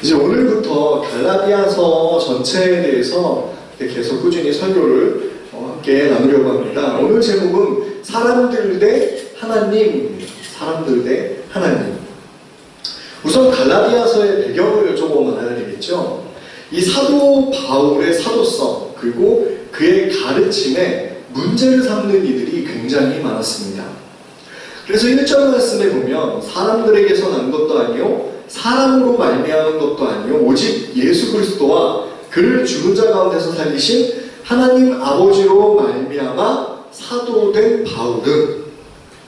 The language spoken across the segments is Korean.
이제 오늘부터 갈라디아서 전체에 대해서 계속 꾸준히 설교를 함께 나누려고 합니다. 오늘 제목은 사람들 대 하나님, 사람들 대 하나님. 우선 갈라디아서의 배경을 조금 알아야 되겠죠. 이 사도 바울의 사도성 그리고 그의 가르침에 문제를 삼는 이들이 굉장히 많았습니다. 그래서 1절 말씀에 보면 사람들에게서 난 것도 아니요 사람으로 말미암은 것도 아니요 오직 예수 그리스도와 그를 죽은 자 가운데서 살리신 하나님 아버지로 말미암아 사도된 바울은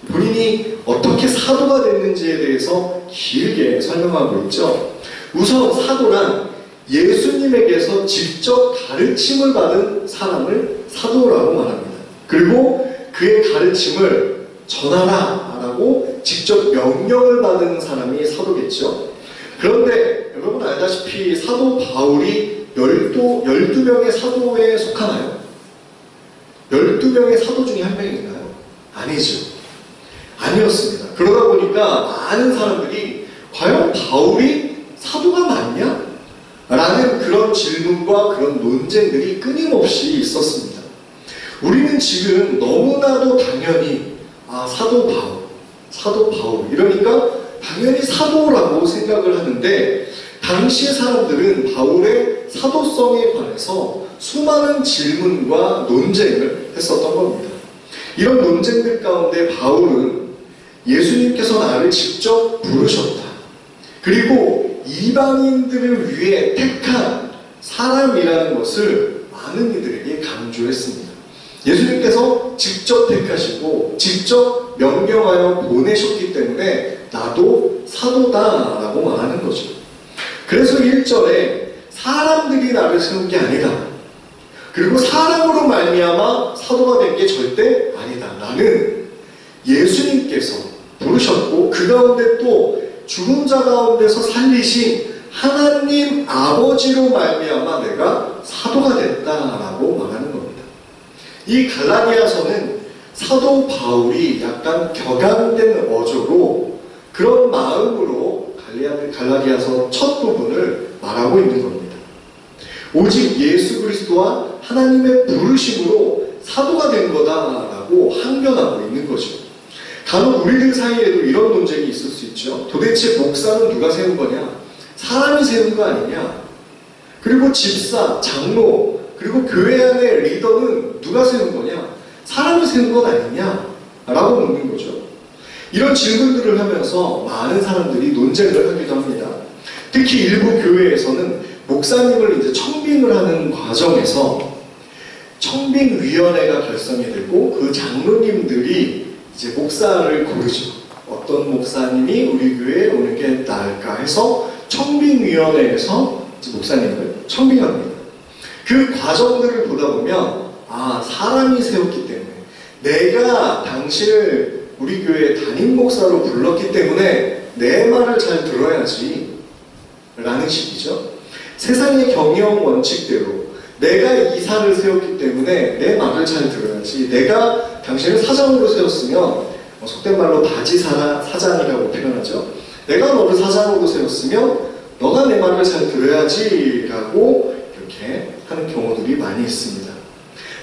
본인이 어떻게 사도가 됐는지에 대해서 길게 설명하고 있죠. 우선 사도란 예수님에게서 직접 가르침을 받은 사람을 사도라고 말합니다. 그리고 그의 가르침을 전하라 라고 직접 명령을 받은 사람이 사도겠죠. 그런데 여러분 알다시피 사도 바울이 12명의 사도에 속하나요? 12명의 사도 중에 한 명인가요? 아니죠. 아니었습니다. 그러다 보니까 많은 사람들이 과연 바울이 사도가 맞냐? 라는 그런 질문과 그런 논쟁들이 끊임없이 있었습니다. 우리는 지금 너무나도 당연히 사도 바울 이러니까 당연히 사도라고 생각을 하는데 당시 사람들은 바울의 사도성에 관해서 수많은 질문과 논쟁을 했었던 겁니다. 이런 논쟁들 가운데 바울은 예수님께서 나를 직접 부르셨다. 그리고 이방인들을 위해 택한 사람이라는 것을 많은 이들에게 강조했습니다. 예수님께서 직접 택하시고 직접 명령하여 보내셨기 때문에 나도 사도다라고 말하는 거죠. 그래서 1절에 사람들이 나를 세운 게 아니다. 그리고 사람으로 말미암아 사도가 된 게 절대 아니다. 나는 예수님께서 부르셨고 그 가운데 또 죽은 자 가운데서 살리신 하나님 아버지로 말미암아 내가 사도가 됐다라고 말하는 겁니다. 이 갈라디아서는 사도 바울이 약간 격앙된 어조로 그런 마음으로 갈라디아서 첫 부분을 말하고 있는 겁니다. 오직 예수 그리스도와 하나님의 부르심으로 사도가 된 거다라고 항변하고 있는 거죠. 간혹 우리들 사이에도 이런 논쟁이 있을 수 있죠. 도대체 목사는 누가 세운 거냐? 사람이 세운 거 아니냐? 그리고 집사, 장로, 그리고 교회 안의 리더는 누가 세운 거냐? 사람이 세운 건 아니냐? 라고 묻는 거죠. 이런 질문들을 하면서 많은 사람들이 논쟁을 하기도 합니다. 특히 일부 교회에서는 목사님을 이제 청빙을 하는 과정에서 청빙위원회가 결성이 되고 그 장로님들이 이제 목사를 고르죠. 어떤 목사님이 우리 교회에 오는 게 나을까 해서 청빙위원회에서 목사님을 청빙합니다. 그 과정들을 보다 보면 사람이 세웠기 때문에 내가 당신을 우리 교회 담임 목사로 불렀기 때문에 내 말을 잘 들어야지 라는 식이죠. 세상의 경영 원칙대로 내가 이사를 세웠기 때문에 내 말을 잘 들어야지. 내가 당신을 사장으로 세웠으면 속된 말로 바지 사장이라고 표현하죠. 내가 너를 사장으로 세웠으면 너가 내 말을 잘 들어야지 라고 이렇게 하는 경우들이 많이 있습니다.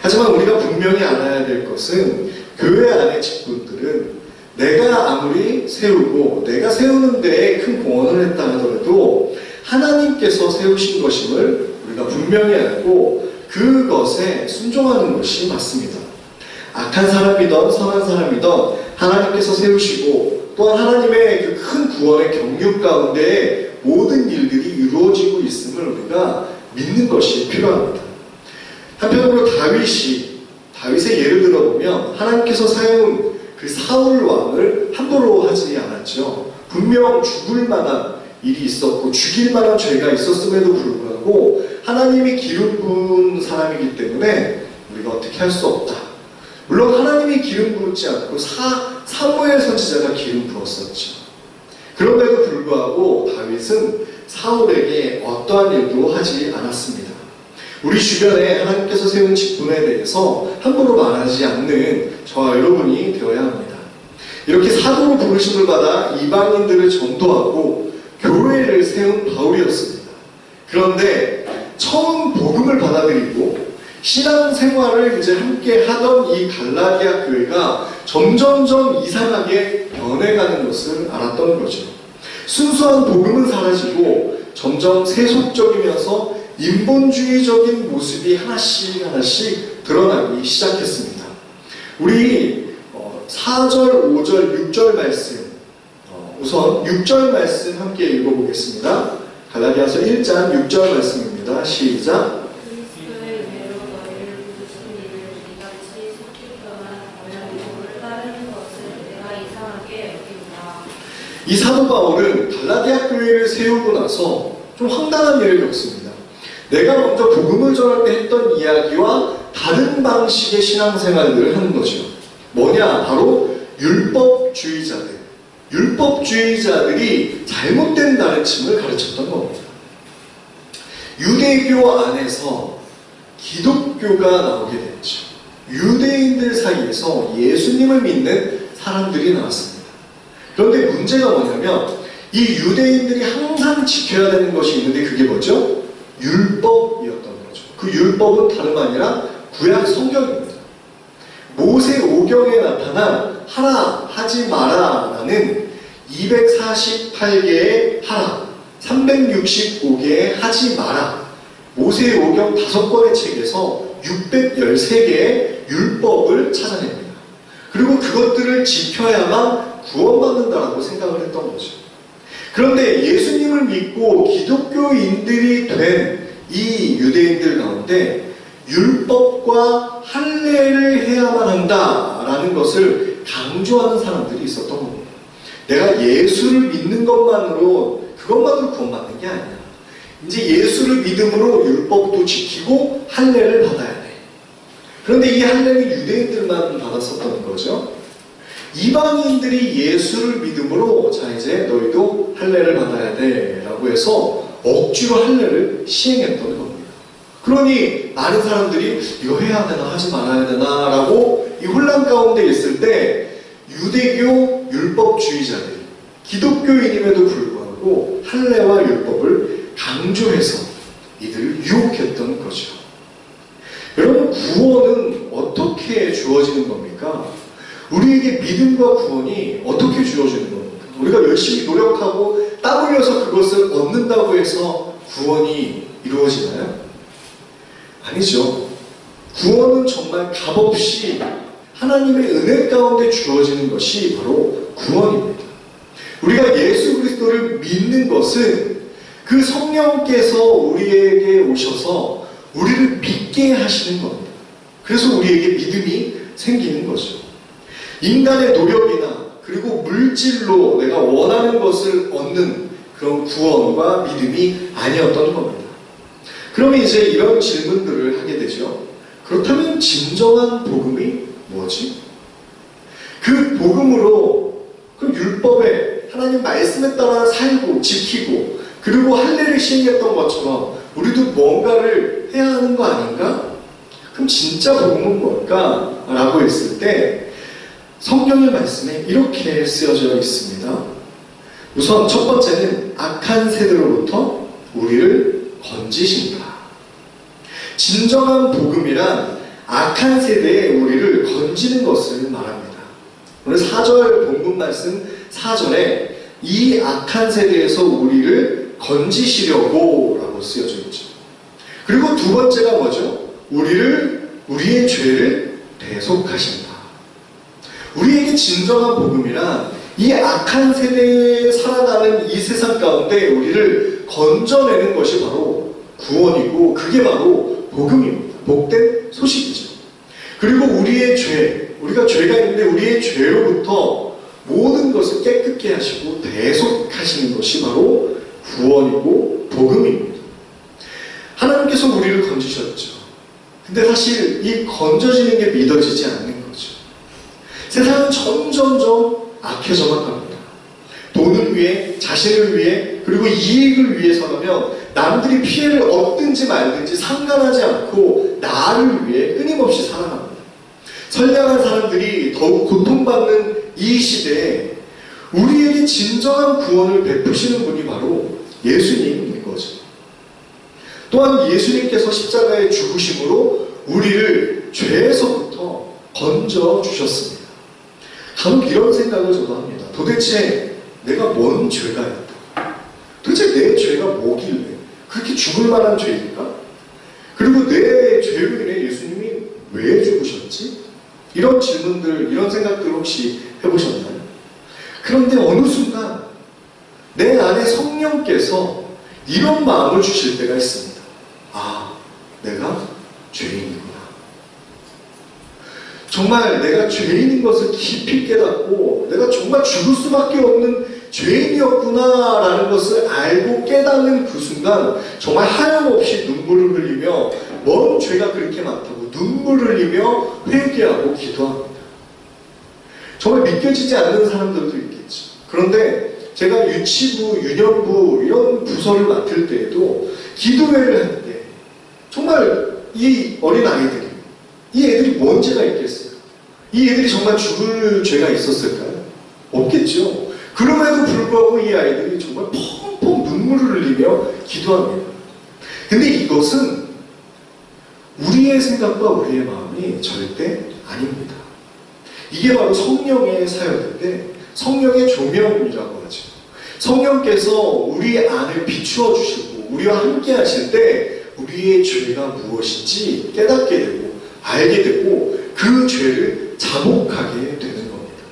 하지만 우리가 분명히 알아야 될 것은 교회 안의 직분들은 내가 아무리 세우고 내가 세우는 데에 큰 공헌을 했다 하더라도 하나님께서 세우신 것임을 우리가 분명히 알고 그것에 순종하는 것이 맞습니다. 악한 사람이든 선한 사람이든 하나님께서 세우시고 또한 하나님의 그 큰 구원의 경륜 가운데 모든 일들이 이루어지고 있음을 우리가 믿는 것이 필요합니다. 한편으로 다윗의 예를 들어보면 하나님께서 세운 그 사울 왕을 함부로 하지 않았죠. 분명 죽을 만한 일이 있었고 죽일 만한 죄가 있었음에도 불구하고 하나님이 기름 부은 사람이기 때문에 우리가 어떻게 할 수 없다. 물론 하나님이 기름 부었지 않고 사무엘 선지자가 기름 부었었죠. 그럼에도 불구하고 다윗은 사울에게 어떠한 일도 하지 않았습니다. 우리 주변에 하나님께서 세운 직분에 대해서 함부로 말하지 않는 저와 여러분이 되어야 합니다. 이렇게 사도로 부르심을 받아 이방인들을 전도하고 교회를 세운 바울이었습니다. 그런데 처음 복음을 받아들이고 신앙생활을 이제 함께 하던 이 갈라디아 교회가 점점점 이상하게 변해가는 것을 알았던 거죠. 순수한 복음은 사라지고 점점 세속적이면서 인본주의적인 모습이 하나씩 하나씩 드러나기 시작했습니다. 우리 4절, 5절, 6절 말씀, 우선 6절 말씀 함께 읽어보겠습니다. 갈라디아서 1장 6절 말씀입니다. 시작. 이 사도 바울은 갈라디아 교회를 세우고 나서 좀 황당한 일을 겪습니다. 내가 먼저 복음을 전할 때 했던 이야기와 다른 방식의 신앙생활들을 하는 거죠. 뭐냐? 바로 율법주의자들. 율법주의자들이 잘못된 가르침을 가르쳤던 겁니다. 유대교 안에서 기독교가 나오게 됐죠. 유대인들 사이에서 예수님을 믿는 사람들이 나왔습니다. 그런데 문제가 뭐냐면 이 유대인들이 항상 지켜야 되는 것이 있는데 그게 뭐죠? 율법이었던 거죠. 그 율법은 다름 아니라 구약 성경입니다. 모세 오경에 나타난 하라, 하지 마라 라는 248개의 하라, 365개의 하지 마라, 모세 오경 5권의 책에서 613개의 율법을 찾아냅니다. 그리고 그것들을 지켜야만 구원받는다라고 생각을 했던 거죠. 그런데 예수님을 믿고 기독교인들이 된 이 유대인들 가운데 율법과 할례를 해야만 한다라는 것을 강조하는 사람들이 있었던 겁니다. 내가 예수를 믿는 그것만으로 구원받는 게 아니야. 이제 예수를 믿음으로 율법도 지키고 할례를 받아야 돼. 그런데 이 할례는 유대인들만 받았었던 거죠. 이방인들이 예수를 믿음으로 자 이제 너희도 할례를 받아야 돼 라고 해서 억지로 할례를 시행했던 겁니다. 그러니 많은 사람들이 이거 해야 되나 하지 말아야 되나 라고 이 혼란 가운데 있을 때 유대교 율법주의자들이 기독교인임에도 불구하고 할례와 율법을 강조해서 이들을 유혹했던 거죠. 여러분, 구원은 어떻게 주어지는 겁니까? 우리에게 믿음과 구원이 어떻게 주어지는 겁니까? 우리가 열심히 노력하고 땀 흘려서 그것을 얻는다고 해서 구원이 이루어지나요? 아니죠. 구원은 정말 값없이 하나님의 은혜 가운데 주어지는 것이 바로 구원입니다. 우리가 예수 그리스도를 믿는 것은 그 성령께서 우리에게 오셔서 우리를 믿게 하시는 겁니다. 그래서 우리에게 믿음이 생기는 거죠. 인간의 노력이나 그리고 물질로 내가 원하는 것을 얻는 그런 구원과 믿음이 아니었던 겁니다. 그러면 이제 이런 질문들을 하게 되죠. 그렇다면 진정한 복음이 뭐지? 그 복음으로 그 율법에 하나님 말씀에 따라 살고 지키고 그리고 할례를 시행했던 것처럼 우리도 뭔가를 해야 하는 거 아닌가? 그럼 진짜 복음은 뭘까? 라고 했을 때 성경의 말씀에 이렇게 쓰여져 있습니다. 우선 첫 번째는 악한 세대로부터 우리를 건지신다. 진정한 복음이란 악한 세대에 우리를 건지는 것을 말합니다. 오늘 4절 본문 말씀 4절에 이 악한 세대에서 우리를 건지시려고 라고 쓰여져 있죠. 그리고 두 번째가 뭐죠? 우리의 죄를 대속하신다. 우리에게 진정한 복음이란 이 악한 세대에 살아가는 이 세상 가운데 우리를 건져내는 것이 바로 구원이고 그게 바로 복음입니다. 복된 소식이죠. 그리고 우리의 죄, 우리가 죄가 있는데 우리의 죄로부터 모든 것을 깨끗게 하시고 대속하시는 것이 바로 구원이고 복음입니다. 하나님께서 우리를 건지셨죠. 근데 사실 이 건져지는 게 믿어지지 않는 거죠. 세상은 점점점 악해져만 갑니다. 돈을 위해, 자신을 위해, 그리고 이익을 위해서라면 남들이 피해를 얻든지 말든지 상관하지 않고 나를 위해 끊임없이 살아갑니다. 선량한 사람들이 더욱 고통받는 이 시대에 우리에게 진정한 구원을 베푸시는 분이 바로 예수님인 거죠. 또한 예수님께서 십자가의 죽으심으로 우리를 죄에서부터 건져 주셨습니다. 간혹 이런 생각을 저도 합니다. 도대체 내가 뭔 죄가 있다? 도대체 내 죄가 뭐길래 그렇게 죽을 만한 죄일까? 그리고 내 죄로 인해 예수님이 왜 죽으셨지? 이런 질문들, 이런 생각들 혹시 해보셨나요? 그런데 어느 순간 내 안에 성령께서 이런 마음을 주실 때가 있습니다. 아, 내가 죄인이구나. 정말 내가 죄인인 것을 깊이 깨닫고 내가 정말 죽을 수밖에 없는 죄인이었구나라는 것을 알고 깨닫는 그 순간 정말 하염없이 눈물을 흘리며 뭔 죄가 그렇게 많다고 눈물을 흘리며 회개하고 기도합니다. 정말 믿겨지지 않는 사람들도 있겠죠. 그런데 제가 유치부, 유년부 이런 부서를 맡을 때에도 기도회를 하는데 정말 이 어린 아이들이 이 애들이 뭔 죄가 있겠어요? 이 애들이 정말 죽을 죄가 있었을까요? 없겠죠. 그럼에도 불구하고 이 아이들이 정말 펑펑 눈물을 흘리며 기도합니다. 근데 이것은 우리의 생각과 우리의 마음이 절대 아닙니다. 이게 바로 성령의 사역인데 성령의 조명이라고 하죠. 성령께서 우리 안을 비추어 주시고 우리와 함께 하실 때 우리의 죄가 무엇인지 깨닫게 되고 알게 되고 그 죄를 자복하게 되는 겁니다.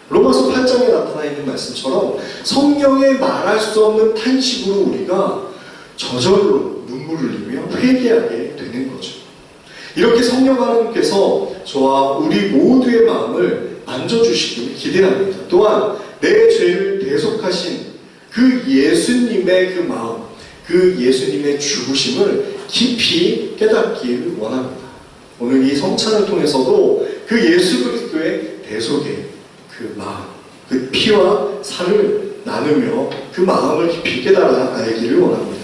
로마서 8장에 나타나 있는 말씀처럼 성령의 말할 수 없는 탄식으로 우리가 저절로 눈물을 흘리며 회개하게 되는 거죠. 이렇게 성령 하나님께서 저와 우리 모두의 마음을 만져주시길 기대합니다. 또한 내 죄를 대속하신 그 예수님의 그 마음, 그 예수님의 죽으심을 깊이 깨닫길 원합니다. 오늘 이 성찬을 통해서도 그 예수 그리스도의 대속의 그 마음, 그 피와 살을 나누며 그 마음을 깊이 깨달아 알기를 원합니다.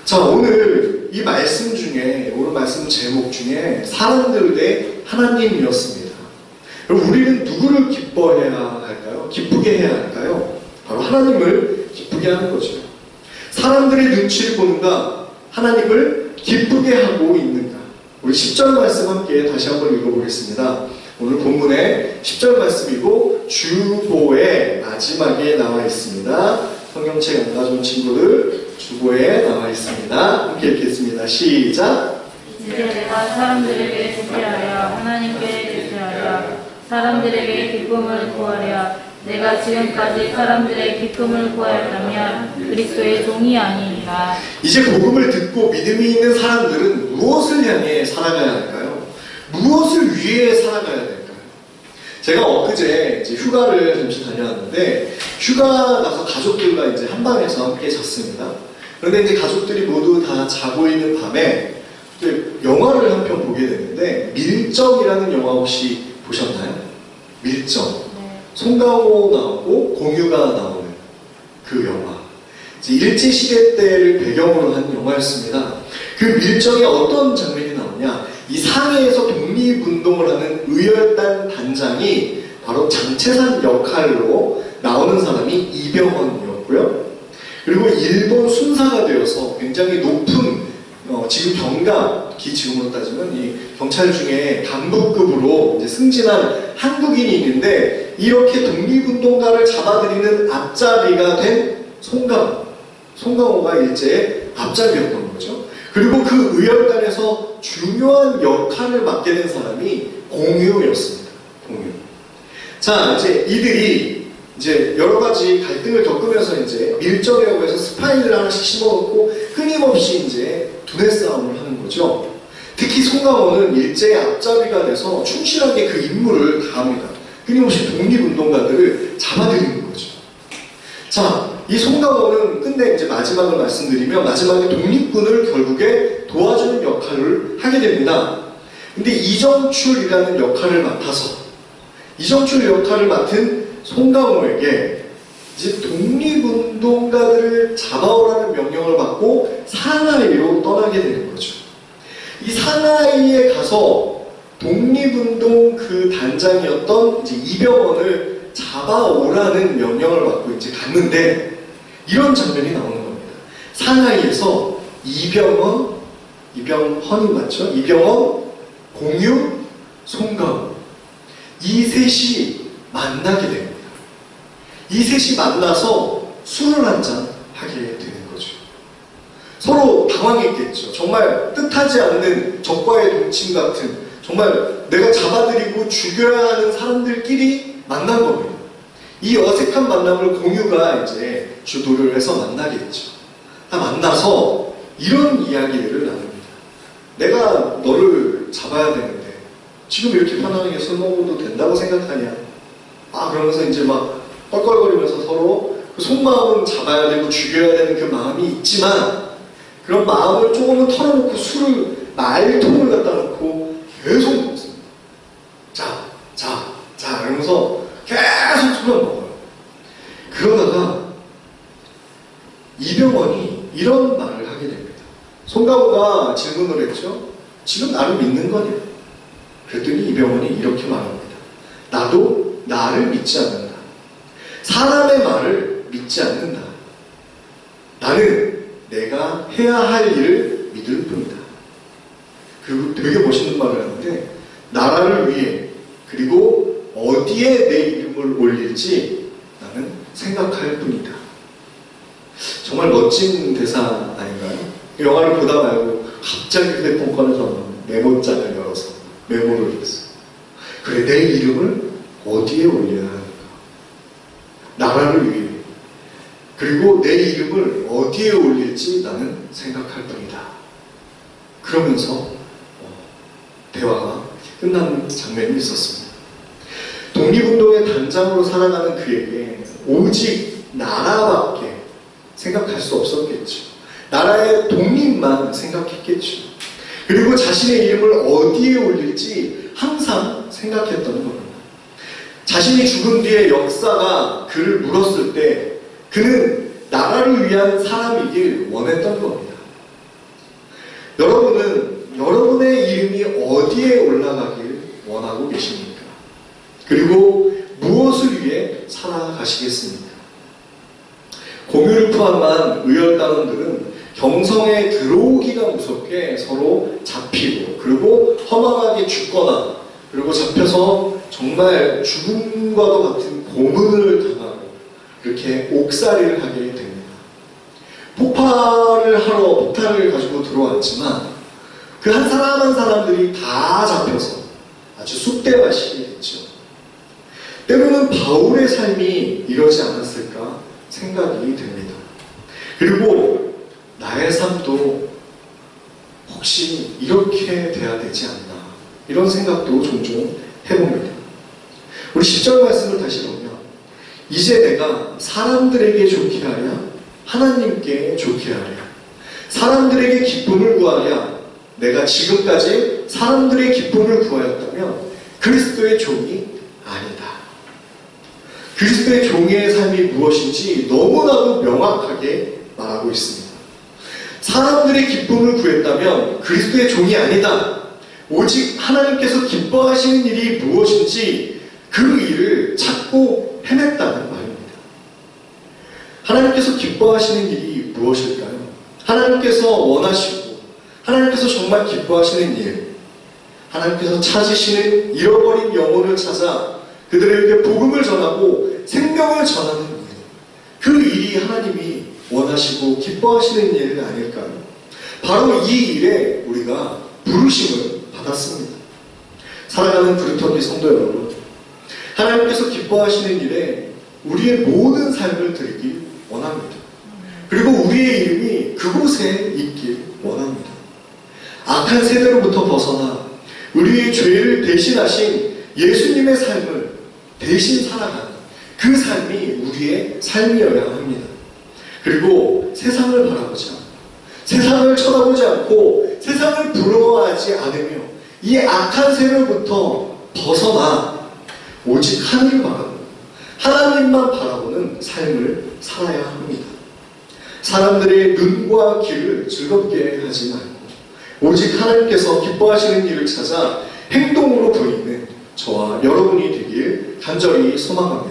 자, 오늘 이 말씀 중에, 오늘 말씀 제목 중에 사람들 대 하나님이었습니다. 그럼 우리는 누구를 기뻐해야 할까요? 기쁘게 해야 할까요? 바로 하나님을 기쁘게 하는 거죠. 사람들의 눈치를 보는가? 하나님을 기쁘게 하고 있는가? 우리 10절 말씀 함께 다시 한번 읽어보겠습니다. 오늘 본문의 10절 말씀이고 주보의 마지막에 나와 있습니다. 성경책 안 가져온 친구들 주보에 나와 있습니다. 함께 읽겠습니다. 시작! 이제 내가 사람들에게 대체하여 하나님께 대체하여 사람들에게 기쁨을 구하랴. 내가 지금까지 사람들의 기쁨을 구하였다면 그리스도의 종이 아니니라. 이제 복음을 듣고 믿음이 있는 사람들은 무엇을 향해 살아가야 할까요? 무엇을 위해 살아가야 될까요? 제가 엊그제 이제 휴가를 잠시 다녀왔는데 휴가 가서 가족들과 이제 한방에서 함께 잤습니다. 그런데 이제 가족들이 모두 다 자고 있는 밤에 영화를 한 편 보게 되는데 밀정이라는 영화 혹시 보셨나요? 밀정. 송강호 나오고 공유가 나오는 그 영화. 이제 일제시대 때를 배경으로 한 영화였습니다. 그 밀정에 어떤 장면이 나오냐? 이 상해에서 독립운동을 하는 의열단 단장이 바로 장채산 역할로 나오는 사람이 이병헌이었고요. 그리고 일본 순사가 되어서 굉장히 높은 지금 경감기 지금으로 따지면 이 경찰 중에 간부급으로 이제 승진한 한국인이 있는데 이렇게 독립운동가를 잡아들이는 앞잡이가 된 송강호가 일제의 앞잡이였던 거죠. 그리고 그 의열단에서 중요한 역할을 맡게 된 사람이 공유였습니다. 공유. 자, 이제 이들이 이제 여러 가지 갈등을 겪으면서 이제 밀정이라고 해서 스파이를 하나씩 심어놓고 끊임없이 이제 두뇌 싸움을 하는 거죠. 특히 송강호는 일제의 앞잡이가 돼서 충실하게 그 임무를 다합니다. 끊임없이 독립운동가들을 잡아들이는 거죠. 자, 이 송강호는 끝내 이제 마지막을 말씀드리면 마지막에 독립군을 결국에 도와주는 역할을 하게 됩니다. 근데 이정출이라는 역할을 맡아서 이정출 역할을 맡은 송강호에게 이제 독립운동가들을 잡아오라는 명령을 받고 상하이로 떠나게 되는 거죠. 이 상하이에 가서 독립운동 그 단장이었던 이제 이병헌을 잡아오라는 명령을 받고 이제 갔는데 이런 장면이 나오는 겁니다. 상하이에서 이병헌이 맞죠? 이병헌, 공유, 송가호. 이 셋이 만나게 됩니다. 이 셋이 만나서 술을 한잔 하게 되는 거죠. 서로 당황했겠죠. 정말 뜻하지 않는 적과의 동침 같은, 정말 내가 잡아들이고 죽여야 하는 사람들끼리 만난 겁니다. 이 어색한 만남을 공유가 이제 주도를 해서 만나겠죠. 다 만나서 이런 이야기를 나눕니다. 내가 너를 잡아야 되는데 지금 이렇게 편안하게 술 먹어도 된다고 생각하냐? 그러면서 이제 막 껄껄거리면서 서로 그 속마음은 잡아야 되고 죽여야 되는 그 마음이 있지만, 그런 마음을 조금은 털어놓고 술을 말통을 갖다 놓고 계속 먹습니다. 자 이러면서 계속 술을 먹어요. 그러다가 이병헌이 이런 말을 하게 됩니다. 송가호가 질문을 했죠. 지금 나를 믿는 거냐? 그랬더니 이병헌이 이렇게 말합니다. 나도 나를 믿지 않는다. 사람의 말을 믿지 않는다. 나는 내가 해야 할 일을 믿을 뿐이다. 그리고 되게 멋있는 말을 하는데, 나라를 위해 그리고 어디에 내 이름을 올릴지 나는 생각할 뿐이다. 정말 멋진 대사 아닌가요? 영화를 보다 말고 갑자기 휴대폰 꺼내서 메모장을 열어서 메모를 했어요. 그래, 내 이름을 어디에 올려야 하는가? 나라를 위해 그리고 내 이름을 어디에 올릴지 나는 생각할 뿐이다. 그러면서 대화가 끝나는 장면이 있었습니다. 독립운동의 단장으로 살아가는 그에게 오직 나라밖에 생각할 수 없었겠죠. 나라의 독립만 생각했겠죠. 그리고 자신의 이름을 어디에 올릴지 항상 생각했던 겁니다. 자신이 죽은 뒤에 역사가 그를 물었을 때 그는 나라를 위한 사람이길 원했던 겁니다. 여러분은 여러분의 이름이 어디에 올라가길 원하고 계십니까? 그리고 무엇을 위해 살아가시겠습니까? 공유를 포함한 의열단원들은 경성에 들어오기가 무섭게 서로 잡히고, 그리고 허망하게 죽거나, 그리고 잡혀서 정말 죽음과도 같은 고문을 당하고 이렇게 옥살이를 하게 됩니다. 폭탄을 가지고 들어왔지만 그 한 사람 한 사람들이 다 잡혀서 아주 쑥대밭이 됐죠. 때로는 바울의 삶이 이러지 않았을까 생각이 됩니다. 그리고 나의 삶도 혹시 이렇게 돼야 되지 않나, 이런 생각도 종종 해봅니다. 우리 10절 말씀을 다시 보면, 이제 내가 사람들에게 좋게 하랴 하나님께 좋게 하랴, 사람들에게 기쁨을 구하랴. 내가 지금까지 사람들의 기쁨을 구하였다면 그리스도의 종이 아니다. 그리스도의 종의 삶이 무엇인지 너무나도 명확하게 말하고 있습니다. 사람들의 기쁨을 구했다면 그리스도의 종이 아니다. 오직 하나님께서 기뻐하시는 일이 무엇인지 그 일을 찾고 헤맸다는 말입니다. 하나님께서 기뻐하시는 일이 무엇일까요? 하나님께서 원하시고 하나님께서 정말 기뻐하시는 일, 하나님께서 찾으시는 잃어버린 영혼을 찾아 그들에게 복음을 전하고 생명을 전하는 일, 그 일이 하나님이 원하시고 기뻐하시는 일 아닐까요? 바로 이 일에 우리가 부르심을 받았습니다. 사랑하는 브루터기 성도 여러분, 하나님께서 기뻐하시는 일에 우리의 모든 삶을 드리길 원합니다. 그리고 우리의 이름이 그곳에 있길 원합니다. 악한 세대로부터 벗어나 우리의 죄를 대신하신 예수님의 삶을 대신 살아가는 그 삶이 우리의 삶이어야 합니다. 그리고 세상을 바라보지 않고, 세상을 쳐다보지 않고, 세상을 부러워하지 않으며 이 악한 세대로부터 벗어나 오직 하늘을 바라보고 하나님만 바라보는 삶을 살아야 합니다. 사람들의 눈과 귀를 즐겁게 하지 말고 오직 하나님께서 기뻐하시는 일을 찾아 행동으로 보이는 저와 여러분이 되길 간절히 소망합니다.